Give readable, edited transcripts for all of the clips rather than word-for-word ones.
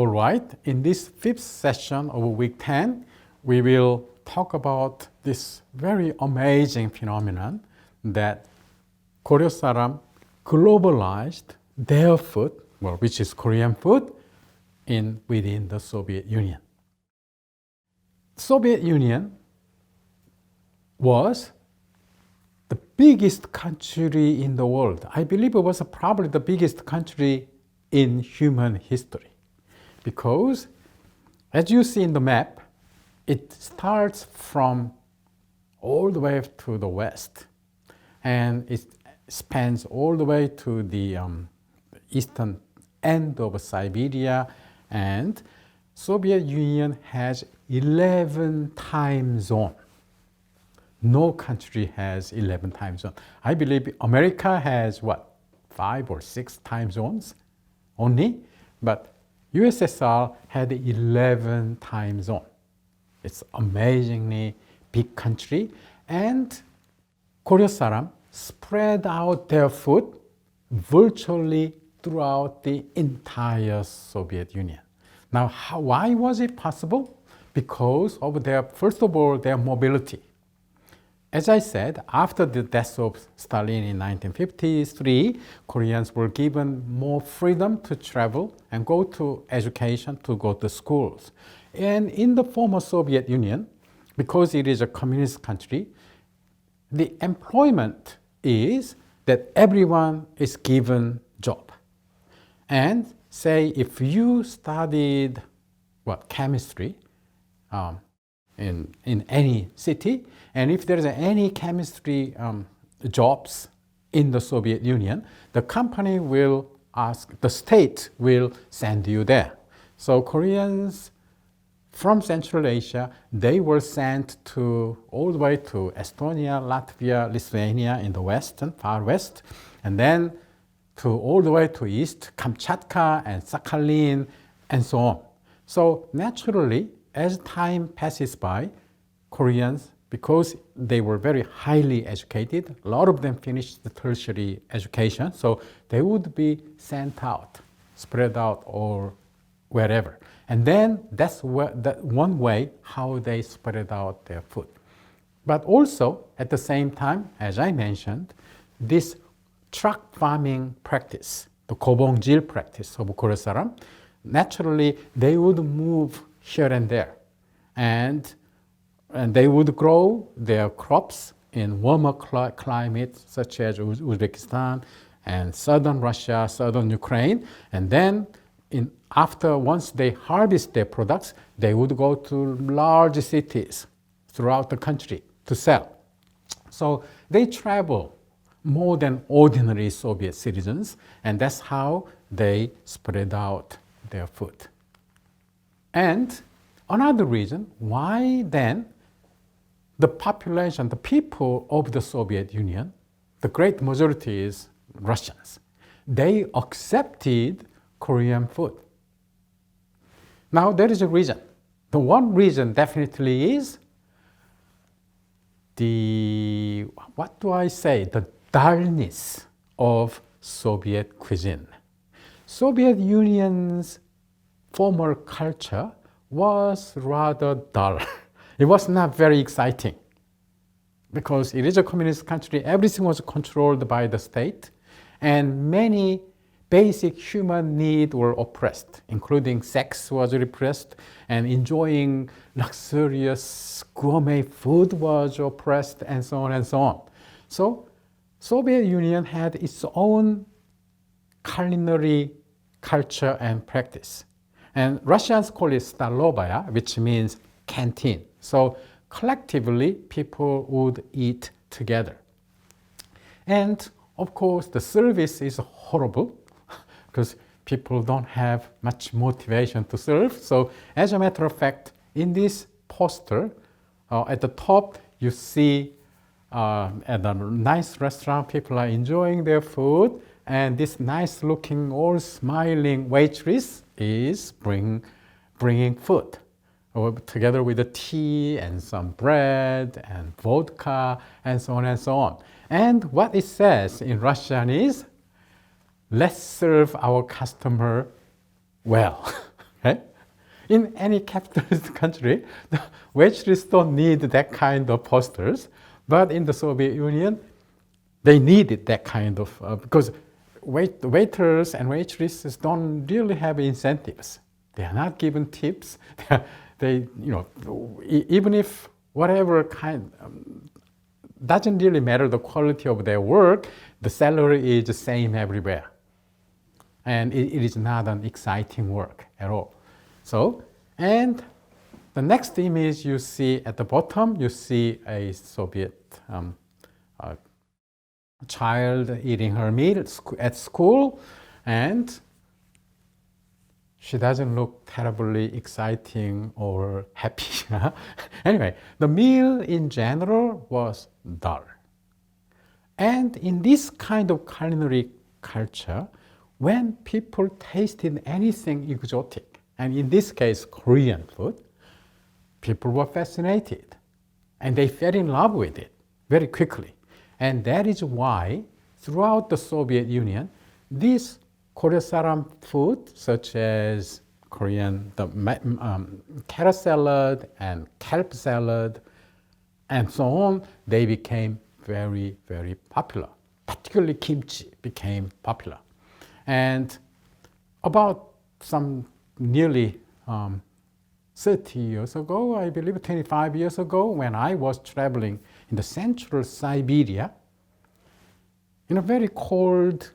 All right, in this fifth session of week 10, we will talk about this very amazing phenomenon that Goryeo saram globalized their food, which is Korean food, within the Soviet Union. Soviet Union was the biggest country in the world. I believe it was probably the biggest country in human history. Because, as you see in the map, it starts from all the way to the west, and it spans all the way to the eastern end of Siberia, and Soviet Union has 11 time zones. No country has 11 time zones. I believe America has 5 or 6 time zones only, but USSR had 11 time zones. It's amazingly big country, and Goryeo saram spread out their food virtually throughout the entire Soviet Union. Now, why was it possible? Because of first of all, their mobility. As I said, after the death of Stalin in 1953, Koreans were given more freedom to travel and go to education, to go to schools. And in the former Soviet Union, because it is a communist country, the employment is that everyone is given job. And say if you studied chemistry, in any city, and if there's any chemistry jobs in the Soviet Union, the company will the state will send you there. So Koreans from Central Asia, they were sent all the way to Estonia, Latvia, Lithuania in the western, far west, and then all the way to east, Kamchatka and Sakhalin, and so on. So naturally, as time passes by, Koreans, because they were very highly educated, a lot of them finished the tertiary education, so they would be sent out, spread out, or wherever. And then that's one way how they spread out their food. But also, at the same time, as I mentioned, this truck farming practice, the gobongjil practice of Goryeo saram, naturally they would move here and there, and they would grow their crops in warmer climates such as Uzbekistan and southern Russia, southern Ukraine, and then once they harvest their products, they would go to large cities throughout the country to sell. So they travel more than ordinary Soviet citizens, and that's how they spread out their food. And another reason why then the population, the people of the Soviet Union, the great majority is Russians. They accepted Korean food. Now there is a reason. The one reason definitely is the dullness of Soviet cuisine. Soviet Union's former culture was rather dull. It was not very exciting because it is a communist country. Everything was controlled by the state, and many basic human needs were oppressed, including sex was repressed, and enjoying luxurious gourmet food was oppressed, and so on and so on. So Soviet Union had its own culinary culture and practice. And Russians call it stalovaya, which means canteen. So collectively, people would eat together. And of course, the service is horrible because people don't have much motivation to serve. So as a matter of fact, in this poster, at the top, you see at a nice restaurant, people are enjoying their food, and this nice looking, all smiling waitress is bringing food together with the tea and some bread and vodka and so on and so on. And what it says in Russian is, let's serve our customer well. Okay? In any capitalist country, the waitresses don't need that kind of posters, but in the Soviet Union, they needed that kind of, because waiters and waitresses don't really have incentives. They are not given tips. Even if whatever kind, doesn't really matter the quality of their work, the salary is the same everywhere. And it is not an exciting work at all. So, and the next image you see at the bottom, you see a Soviet child eating her meal at school, and she doesn't look terribly exciting or happy. Anyway, the meal in general was dull. And in this kind of culinary culture, when people tasted anything exotic, and in this case Korean food, people were fascinated and they fell in love with it very quickly. And that is why throughout the Soviet Union, this Koryo saram food, such as Korean carrot salad and kelp salad and so on, they became very, very popular. Particularly kimchi became popular. And about some nearly 30 years ago, I believe 25 years ago, when I was traveling in the central Siberia, in a very cold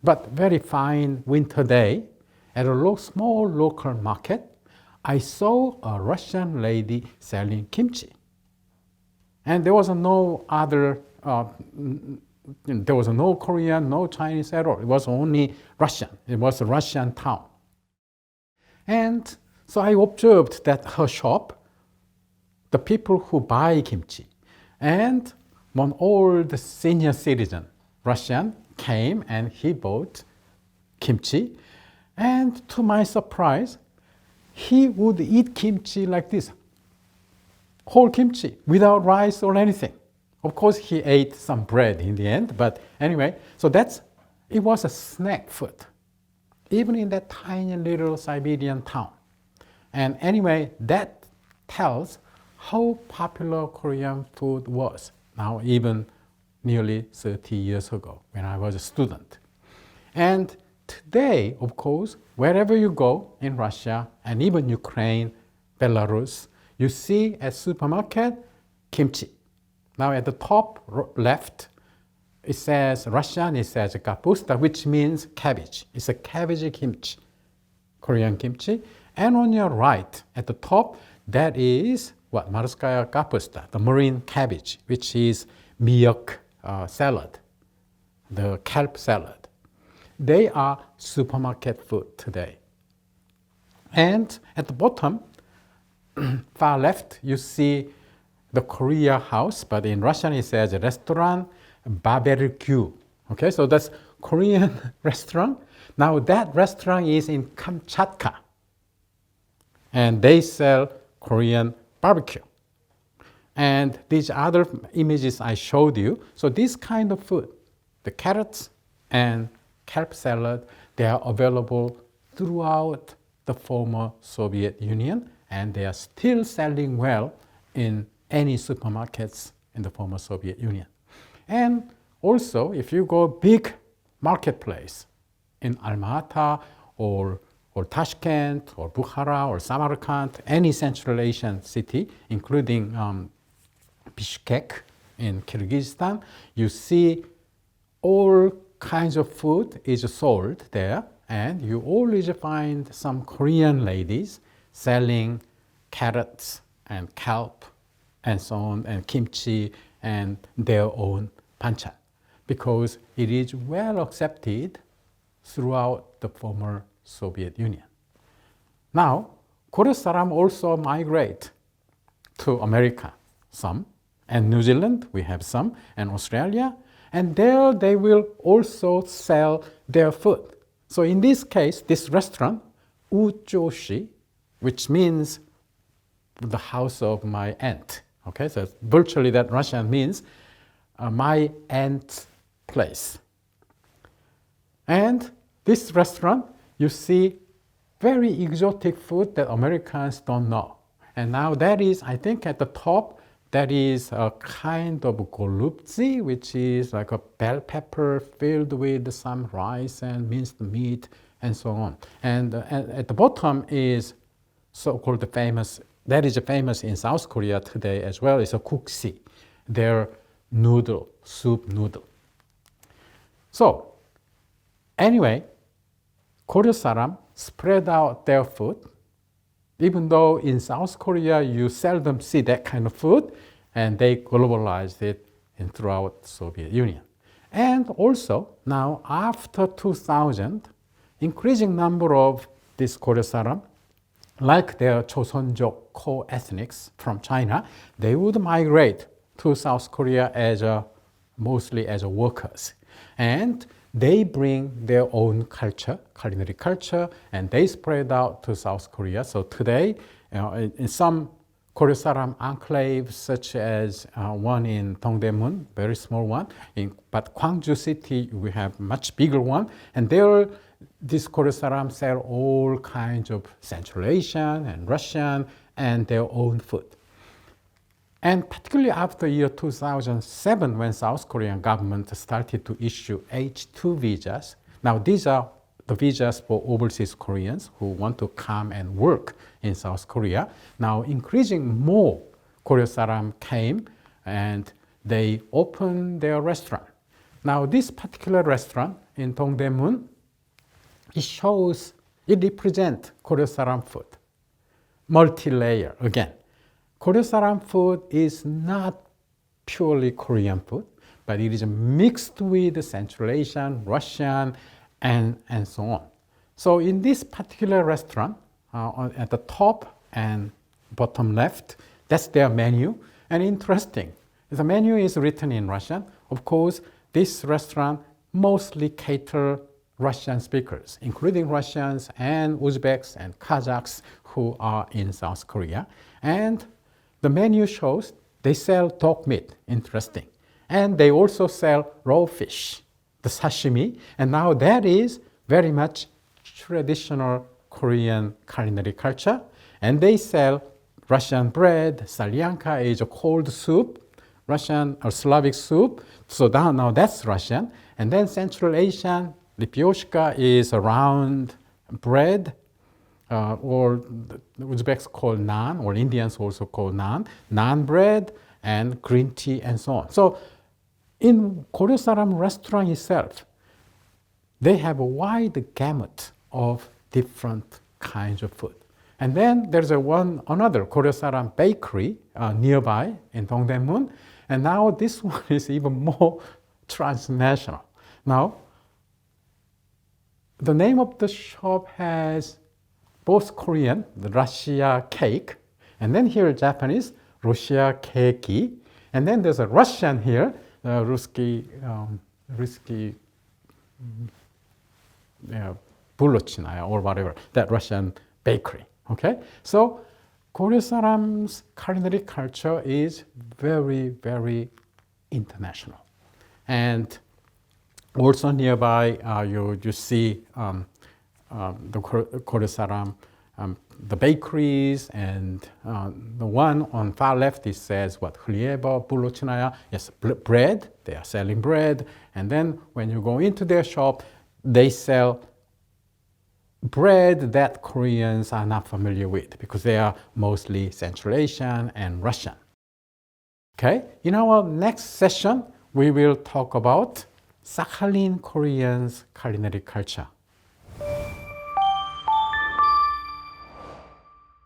but very fine winter day, at a small local market, I saw a Russian lady selling kimchi. And there was no other, there was no Korean, no Chinese at all. It was only Russian. It was a Russian town. And so I observed that her shop, the people who buy kimchi, and one old senior citizen, Russian, came and he bought kimchi. And to my surprise, he would eat kimchi like this, whole kimchi, without rice or anything. Of course, he ate some bread in the end, but anyway, so it was a snack food, even in that tiny little Siberian town. And anyway, that tells how popular Korean food was now, even nearly 30 years ago when I was a student. And today, of course, wherever you go in Russia and even Ukraine, Belarus, you see at supermarket kimchi. Now at the top left, it says Russian, it says kapusta, which means cabbage. It's a cabbage kimchi, Korean kimchi. And on your right, at the top, that is what? Morskaya kapusta, the marine cabbage, which is miok salad, the kelp salad. They are supermarket food today. And at the bottom, far left, you see the Korea house, but in Russian it says restaurant barbecue. Okay, so that's Korean restaurant. Now that restaurant is in Kamchatka, and they sell Korean barbecue. And these other images I showed you, so this kind of food, the carrots and kelp salad, they are available throughout the former Soviet Union, and they are still selling well in any supermarkets in the former Soviet Union. And also, if you go big marketplace in Almaty or Tashkent or Bukhara or Samarkand, any Central Asian city, including Bishkek in Kyrgyzstan, you see all kinds of food is sold there, and you always find some Korean ladies selling carrots and kelp and so on, and kimchi and their own banchan, because it is well accepted throughout the former Soviet Union. Now, Koryo saram also migrate to America, some, and New Zealand, we have some, and Australia, and there they will also sell their food. So in this case, this restaurant, Ujoshi, which means the house of my aunt. Okay, so virtually that Russian means my aunt's place. And this restaurant, you see very exotic food that Americans don't know. And now that is, I think at the top, that is a kind of golubzi, which is like a bell pepper filled with some rice and minced meat and so on. And at the bottom is so-called famous, that is famous in South Korea today as well, is a guksi, their noodle, soup noodle. So anyway, Goryeo saram spread out their food, even though in South Korea you seldom see that kind of food, and they globalized it throughout the Soviet Union. And also now after 2000, increasing number of this Goryeo saram, like their Chosunjok co-ethnics from China, they would migrate to South Korea as mostly as workers. And they bring their own culture, culinary culture, and they spread out to South Korea. So today, in some Goryeo saram enclaves, such as one in Dongdaemun, very small one, but Gwangju city we have much bigger one, and there this Goryeo saram sell all kinds of Central Asian and Russian and their own food. And particularly after year 2007, when South Korean government started to issue H2 visas. Now these are the visas for overseas Koreans who want to come and work in South Korea. Now increasing more Goryeo saram came and they opened their restaurant. Now this particular restaurant in Dongdaemun, it represents Goryeo saram food. Multi-layer again. Goryeo saram food is not purely Korean food, but it is mixed with Central Asian, Russian, and so on. So in this particular restaurant, at the top and bottom left, that's their menu. And interesting, the menu is written in Russian. Of course, this restaurant mostly cater Russian speakers, including Russians and Uzbeks and Kazakhs who are in South Korea. And the menu shows they sell dog meat, interesting. And they also sell raw fish, the sashimi. And now that is very much traditional Korean culinary culture. And they sell Russian bread. Salyanka is a cold soup, Russian or Slavic soup. So now that's Russian. And then Central Asian, lipyoshka is a round bread. Or the Uzbeks call naan, or Indians also call naan bread, and green tea, and so on. So in Goryeo saram restaurant itself, they have a wide gamut of different kinds of food. And then there's another Goryeo saram bakery nearby in Dongdaemun, and now this one is even more transnational. Now, the name of the shop has both Korean, the Russia cake, and then here Japanese, Russia keki, and then there's a Russian here, Ruski Bulochinaya or whatever, that Russian bakery. Okay, so Goryeo saram's culinary culture is very, very international, and also nearby you see the Goryeo saram, the bakeries, and the one on far left, it says what? Хлеба, булочная. Yes, bread. They are selling bread. And then when you go into their shop, they sell bread that Koreans are not familiar with because they are mostly Central Asian and Russian. Okay, in our next session, we will talk about Sakhalin Koreans' culinary culture.